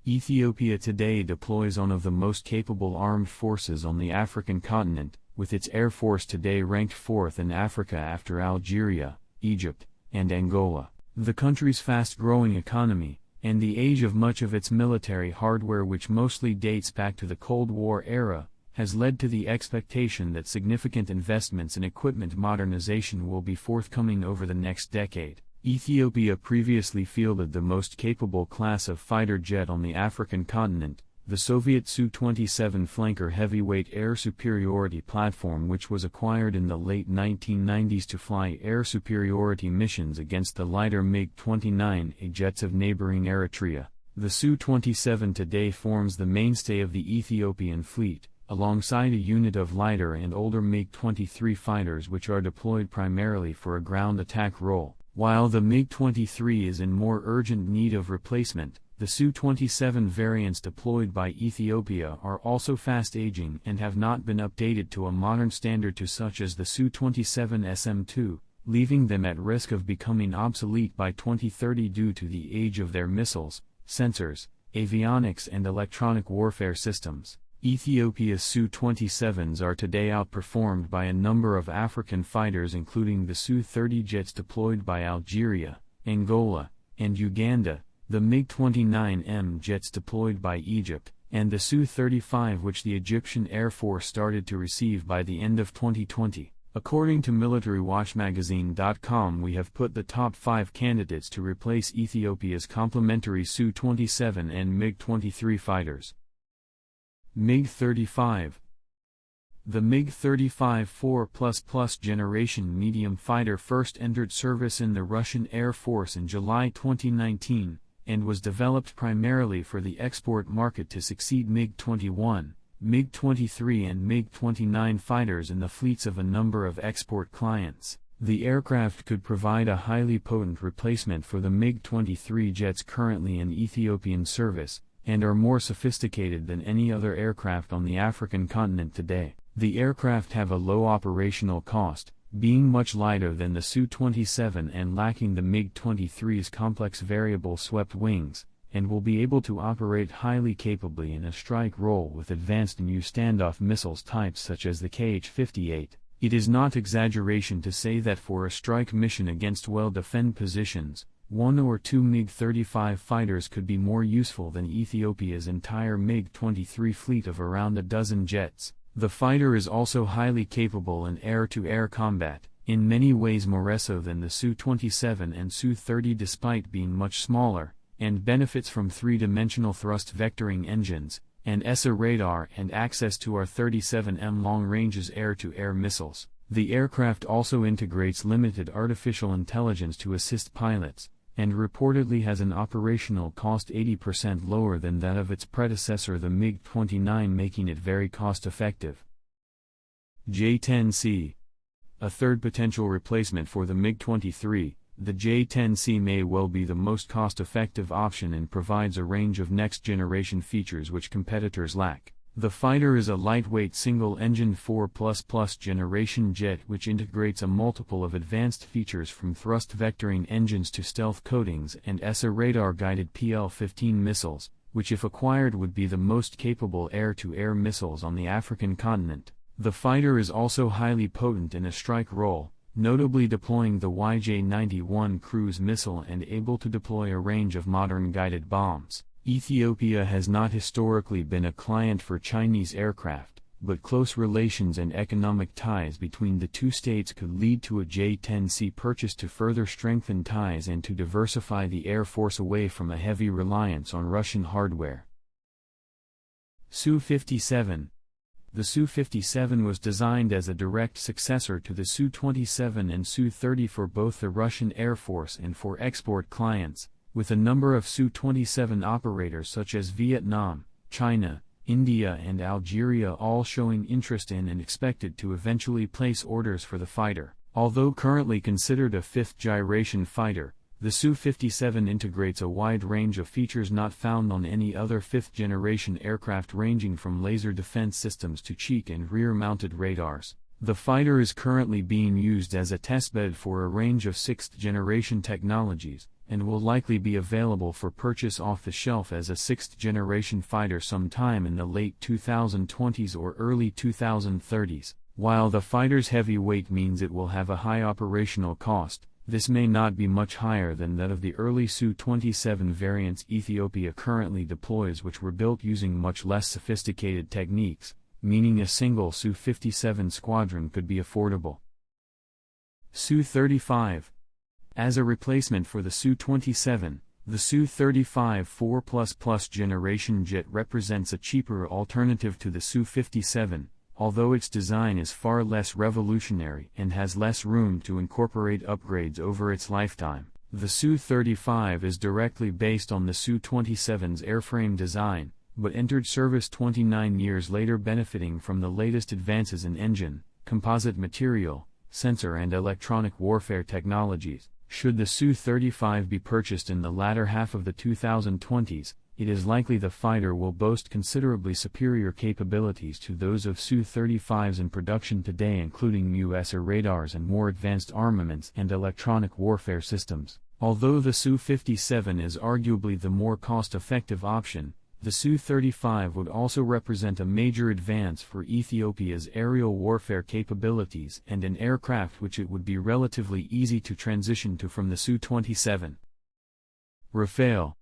Ethiopia today deploys one of the most capable armed forces on the African continent, with its air force today ranked 4th in Africa after Algeria, Egypt, and Angola. The country's fast-growing economy, and the age of much of its military hardware, which mostly dates back to the Cold War era, has led to the expectation that significant investments in equipment modernization will be forthcoming over the next decade. Ethiopia previously fielded the most capable class of fighter jet on the African continent, the Soviet Su-27 flanker heavyweight air superiority platform, which was acquired in the late 1990s to fly air superiority missions against the lighter MiG-29A jets of neighboring Eritrea. The Su-27 today forms the mainstay of the Ethiopian fleet, alongside a unit of lighter and older MiG-23 fighters which are deployed primarily for a ground attack role. While the MiG-23 is in more urgent need of replacement, the Su-27 variants deployed by Ethiopia are also fast-aging and have not been updated to a modern standard such as the Su-27 SM-2, leaving them at risk of becoming obsolete by 2030 due to the age of their missiles, sensors, avionics and electronic warfare systems. Ethiopia's Su-27s are today outperformed by a number of African fighters, including the Su-30 jets deployed by Algeria, Angola, and Uganda, the MiG-29M jets deployed by Egypt, and the Su-35 which the Egyptian Air Force started to receive by the end of 2020. According to MilitaryWatchMagazine.com, we have put the top 5 candidates to replace Ethiopia's complementary Su-27 and MiG-23 fighters. MiG-35. The MiG-35 4++ generation medium fighter first entered service in the Russian Air Force in July 2019, and was developed primarily for the export market to succeed MiG-21, MiG-23 and MiG-29 fighters in the fleets of a number of export clients. The aircraft could provide a highly potent replacement for the MiG-23 jets currently in Ethiopian service, and are more sophisticated than any other aircraft on the African continent today. The aircraft have a low operational cost, being much lighter than the Su-27 and lacking the MiG-23's complex variable swept wings, and will be able to operate highly capably in a strike role with advanced new standoff missiles types such as the Kh-58. It is not exaggeration to say that for a strike mission against well-defended positions, 1 or 2 MiG-35 fighters could be more useful than Ethiopia's entire MiG-23 fleet of around a dozen jets. The fighter is also highly capable in air-to-air combat, in many ways more so than the Su-27 and Su-30 despite being much smaller, and benefits from 3-dimensional thrust vectoring engines, and ESA radar and access to our 37M long-range air-to-air missiles. The aircraft also integrates limited artificial intelligence to assist pilots, and reportedly has an operational cost 80% lower than that of its predecessor the MiG-29, making it very cost-effective. J-10C. A third potential replacement for the MiG-23, the J-10C may well be the most cost-effective option and provides a range of next-generation features which competitors lack. The fighter is a lightweight single-engine 4++ generation jet which integrates a multiple of advanced features from thrust vectoring engines to stealth coatings and ESA radar-guided PL-15 missiles, which if acquired would be the most capable air-to-air missiles on the African continent. The fighter is also highly potent in a strike role, notably deploying the YJ-91 cruise missile and able to deploy a range of modern guided bombs. Ethiopia has not historically been a client for Chinese aircraft, but close relations and economic ties between the two states could lead to a J-10C purchase to further strengthen ties and to diversify the Air Force away from a heavy reliance on Russian hardware. Su-57. The Su-57 was designed as a direct successor to the Su-27 and Su-30 for both the Russian Air Force and for export clients, with a number of Su-27 operators such as Vietnam, China, India and Algeria all showing interest in and expected to eventually place orders for the fighter. Although currently considered a fifth-generation fighter, the Su-57 integrates a wide range of features not found on any other fifth-generation aircraft, ranging from laser defense systems to cheek and rear-mounted radars. The fighter is currently being used as a testbed for a range of sixth-generation technologies, and will likely be available for purchase off the shelf as a sixth-generation fighter sometime in the late 2020s or early 2030s. While the fighter's heavy weight means it will have a high operational cost, this may not be much higher than that of the early Su-27 variants Ethiopia currently deploys, which were built using much less sophisticated techniques, meaning a single Su-57 squadron could be affordable. Su-35. As a replacement for the Su-27, the Su-35 4++ generation jet represents a cheaper alternative to the Su-57, although its design is far less revolutionary and has less room to incorporate upgrades over its lifetime. The Su-35 is directly based on the Su-27's airframe design, but entered service 29 years later, benefiting from the latest advances in engine, composite material, sensor and electronic warfare technologies. Should the Su-35 be purchased in the latter half of the 2020s, it is likely the fighter will boast considerably superior capabilities to those of Su-35s in production today, including USAR radars and more advanced armaments and electronic warfare systems. Although the Su-57 is arguably the more cost-effective option, the Su-35 would also represent a major advance for Ethiopia's aerial warfare capabilities and an aircraft which it would be relatively easy to transition to from the Su-27. Rafale.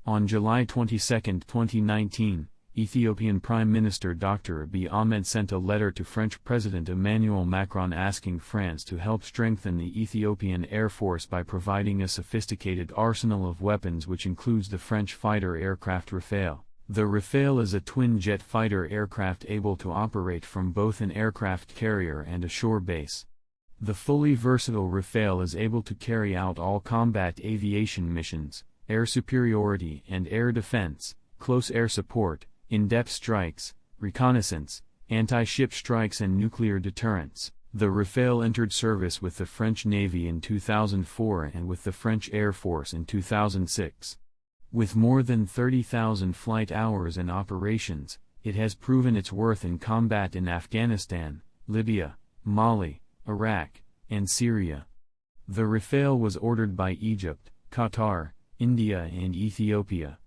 On July 22, 2019, Ethiopian Prime Minister Dr. Abiy Ahmed sent a letter to French President Emmanuel Macron asking France to help strengthen the Ethiopian Air Force by providing a sophisticated arsenal of weapons, which includes the French fighter aircraft Rafale. The Rafale is a twin-jet fighter aircraft able to operate from both an aircraft carrier and a shore base. The fully versatile Rafale is able to carry out all combat aviation missions, air superiority and air defense, close air support, in-depth strikes, reconnaissance, anti-ship strikes and nuclear deterrence. The Rafale entered service with the French Navy in 2004 and with the French Air Force in 2006. With more than 30,000 flight hours in operations, it has proven its worth in combat in Afghanistan, Libya, Mali, Iraq, and Syria. The Rafale was ordered by Egypt, Qatar, India and Ethiopia.